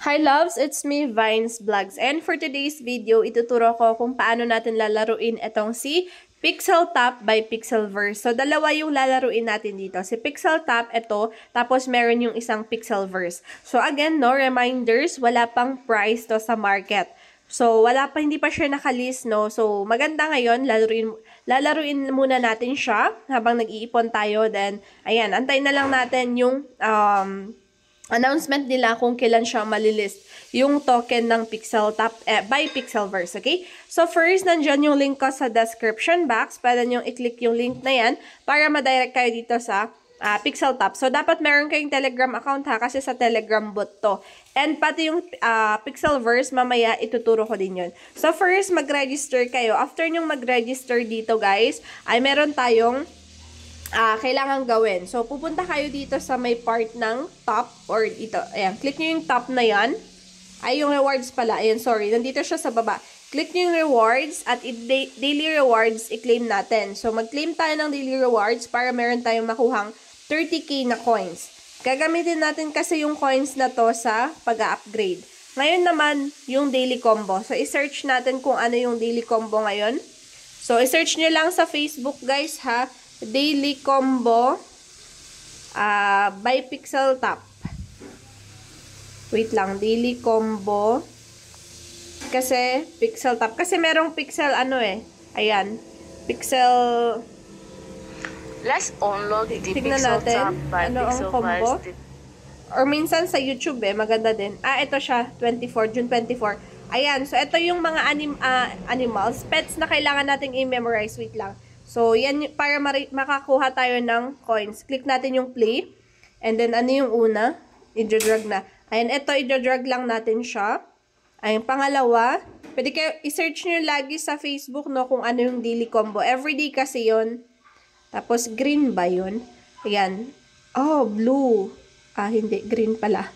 Hi loves, it's me, Vines Vlogs. And for today's video, ituturo ko kung paano natin lalaruin itong si Pixel Top by Pixelverse. So, dalawa yung lalaruin natin dito. Si Pixel Top, ito, tapos meron yung isang Pixelverse. So, again, no, reminders, wala pang price to sa market. So, hindi pa siya nakalist, no? So, maganda ngayon, lalaruin muna natin siya habang nag-iipon tayo. Then, ayan, antayin na lang natin yung announcement nila kung kailan siya malilist yung token ng Pixel Top by Pixelverse, okay? So, first, nandyan yung link ko sa description box. Pwede nyo i-click yung link na yan para ma-direct kayo dito sa Pixel Top. So, dapat meron kayong Telegram account ha, kasi sa Telegram bot to. And pati yung Pixelverse, mamaya ituturo ko din yun. So, first, mag-register kayo. After nyong mag-register dito, guys, ay meron tayong kailangan gawin. So, pupunta kayo dito sa may part ng top or dito. Ayan, click nyo yung top na yan. Ay, yung rewards pala. Ayan, sorry. Nandito siya sa baba. Click nyo yung rewards at daily rewards i-claim natin. So, mag-claim tayo ng daily rewards para meron tayong makuhang 30k na coins. Gagamitin natin kasi yung coins na to sa pag-upgrade. Ngayon naman, yung daily combo. So, i-search natin kung ano yung daily combo ngayon. So, i-search nyo lang sa Facebook, guys, ha. Daily combo by Pixel Top. Wait lang, daily combo. Kasi Pixel Top. Kasi merong Pixel Ayan. Pixel. Let's unlock the Tignan Pixel natin Top by ano ang combo. Or minsan sa YouTube maganda din. Ito siya, June 24. Ayan, so ito yung mga animals, pets na kailangan nating i-memorize. Wait lang. So, yan, para makakuha tayo ng coins. Click natin yung play. And then, ano yung una? I-drag na. Ayan, ito, i-drag lang natin siya. Ayan, pangalawa. Pwede kayo, i-search nyo lagi sa Facebook, no, kung ano yung daily combo. Everyday kasi yon. Tapos, green ba yun? Ayan. Oh, blue. Hindi. Green pala.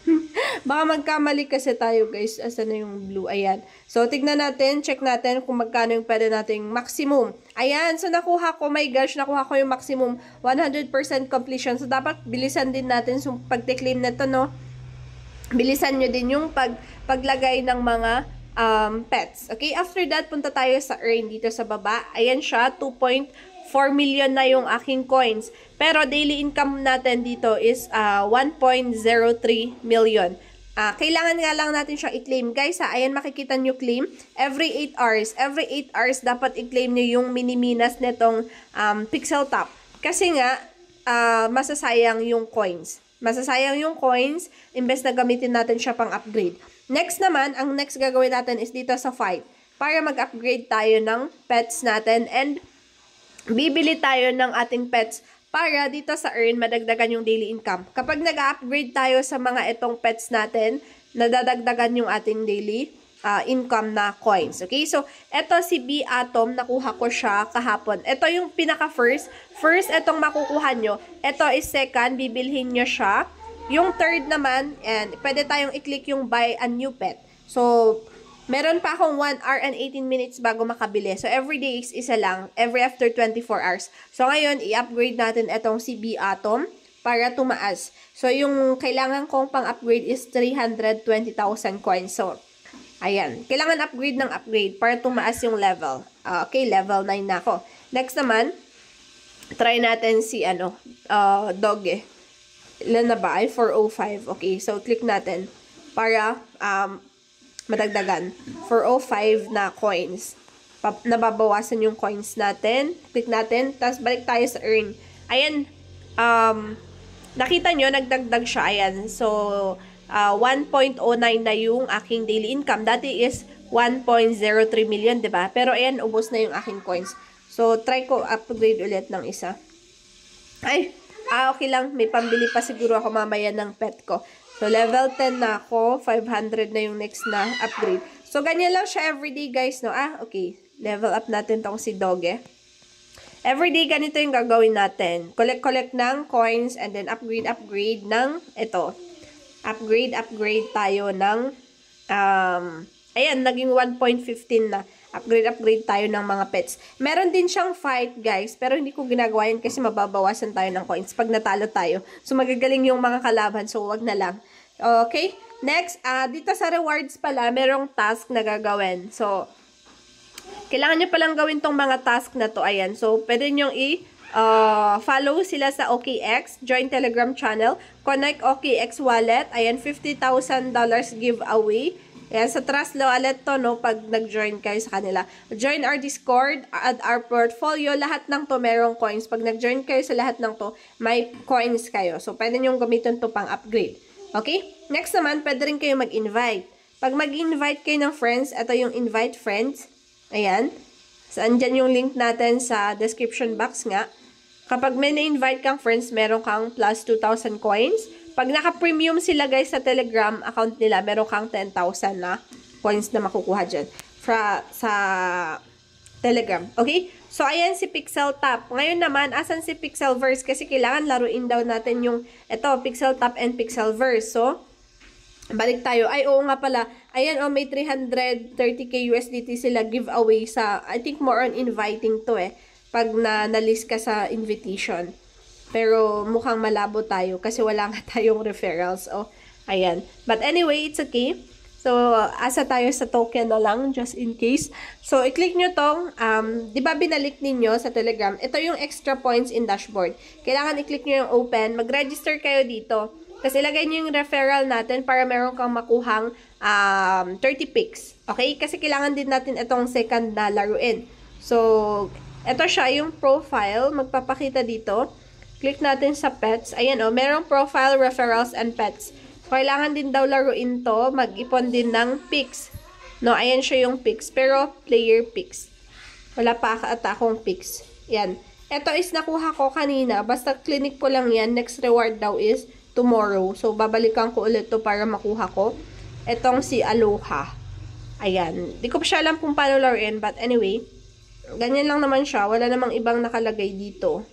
Baka magkamali kasi tayo, guys. Asan na yung blue? Ayan. So, tignan natin. Check natin kung magkano yung pwede nating maximum. Ayan. So, nakuha ko. My gosh, nakuha ko yung maximum 100% completion. So, dapat bilisan din natin yung pag-claim na to, no? Bilisan nyo din yung paglagay ng mga pets. Okay? After that, punta tayo sa earn dito sa baba. Ayan siya. 2.4 million na yung aking coins. Pero daily income natin dito is 1.03 million. Kailangan nga lang natin siyang i-claim. Guys, ayan makikita nyo claim. Every 8 hours. Every 8 hours dapat i-claim nyo yung miniminas netong Pixel Top. Kasi nga, masasayang yung coins. Masasayang yung coins, imbes na gamitin natin siya pang upgrade. Next naman, ang next gagawin natin is dito sa fight. Para mag-upgrade tayo ng pets natin and bibili tayo ng ating pets para dito sa earn madagdagan yung daily income. Kapag nag-upgrade tayo sa mga itong pets natin, nadadagdagan yung ating daily income na coins. Okay? So, eto si B Atom, nakuha ko siya kahapon. Ito yung pinaka-first. First, etong makukuha nyo. Ito is second, bibilhin nyo siya. Yung third naman, and pwede tayong i-click yung buy a new pet. So, meron pa akong 1 hour and 18 minutes bago makabili. So, every day is isa lang. Every after 24 hours. So, ngayon, i-upgrade natin itong si B Atom para tumaas. So, yung kailangan kong pang-upgrade is 320,000 coins. So, ayan. Kailangan upgrade ng upgrade para tumaas yung level. Okay, level 9 na ako. Next naman, try natin si, dog Ilan na ba? Ay, 405. Okay, so, click natin para, madagdagan. 405 na coins. Nababawasan yung coins natin. Click natin. Tapos balik tayo sa earn. Ayan. Nakita nyo, nagdagdag siya. Ayan. So, 1.09 na yung aking daily income. Dati is 1.03 million, diba? Pero ayan, ubos na yung aking coins. So, try ko upgrade ulit ng isa. Ay, okay lang. May pambili pa siguro ako mamaya ng pet ko. So, level 10 na ako. 500 na yung next na upgrade. So, ganyan lang siya everyday, guys, no? Okay. Level up natin tong si Doge. Everyday, ganito yung gagawin natin. Collect ng coins and then upgrade ng ito. Upgrade tayo ng ayan, naging 1.15 na. Upgrade tayo ng mga pets. Meron din siyang fight, guys. Pero hindi ko ginagawa yan kasi mababawasan tayo ng coins pag natalo tayo. So, magagaling yung mga kalaban. So, wag na lang. Okay? Next, dito sa rewards pala, merong task na gagawin. So, kailangan nyo palang gawin tong mga task na to. Ayan. So, pwede nyo follow sila sa OKX, join Telegram channel, connect OKX wallet. Ayan, $50,000 giveaway. Ayan, sa Trust Wallet to, no, pag nag-join kayo sa kanila. Join our Discord, add our portfolio, lahat ng to merong coins. Pag nag-join kayo sa lahat ng to, may coins kayo. So, pwede nyo gamitin to pang upgrade. Okay? Next naman, pwede rin kayo mag-invite. Pag mag-invite kayo ng friends, ito yung invite friends. Ayan. So, andyan yung link natin sa description box nga. Kapag may na-invite kang friends, meron kang plus 2,000 coins. Pag naka-premium sila guys sa Telegram account nila, meron kang 10,000 na coins na makukuha dyan sa Telegram. Okay? So, ayan si Pixel Tap. Ngayon naman, asan si Pixelverse? Kasi kailangan laruin daw natin yung, Pixel Tap and Pixelverse. So, balik tayo. Ay, oo nga pala. Ayan, may 330k USDT sila giveaway sa, I think more on inviting to pag na-list ka sa invitation. Pero mukhang malabo tayo kasi wala nga tayong referrals. Ayan. But anyway, it's okay. So, asa tayo sa token na lang, just in case. So, i-click nyo tong, di ba binalik ninyo sa Telegram? Ito yung extra points in dashboard. Kailangan i-click nyo yung open. Mag-register kayo dito. Tapos, ilagay nyo yung referral natin para meron kang makuhang 30 picks. Okay? Kasi kailangan din natin itong second na laruin. So, ito siya, yung profile. Magpapakita dito. Click natin sa pets. Ayan merong profile, referrals, and pets. So, kailangan din daw laruin to. Mag-ipon din ng picks. No, ayan siya yung picks. Pero, player picks. Wala pa akong picks. Yan. Ito is nakuha ko kanina. Basta clinic ko lang yan. Next reward daw is tomorrow. So, babalikan ko ulit to para makuha ko. Etong si Aloha. Ayan. Di ko pa siya alam kung paano laruin. But anyway, ganyan lang naman siya. Wala namang ibang nakalagay dito.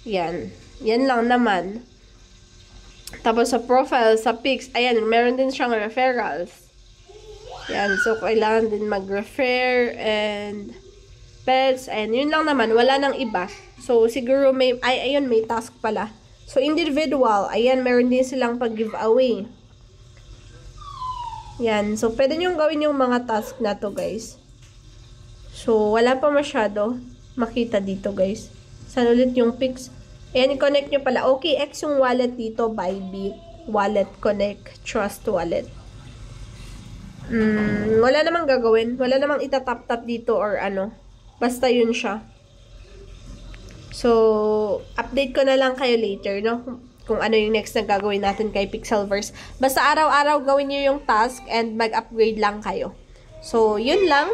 Yan. Yan lang naman. Tapos sa profile, sa pics, ayan, meron din siyang referrals. Yan. So, kailangan din mag-refer and pets. Ayan. Yun lang naman. Wala nang iba. So, siguro may, ayun, may task pala. So, individual. Ayan, meron din silang pag-giveaway. Yan. So, pwede nyo gawin yung mga task na to, guys. So, wala pa masyado makita dito, guys. Saan ulit yung pics? Ayan, i-connect nyo pala. OKX yung wallet dito. Bybit. Wallet Connect. Trust Wallet. Wala namang gagawin. Wala namang itatap-tap dito or ano. Basta yun siya. So, update ko na lang kayo later, no? Kung ano yung next na gagawin natin kay Pixelverse. Basta araw-araw gawin nyo yung task and mag-upgrade lang kayo. So, yun lang.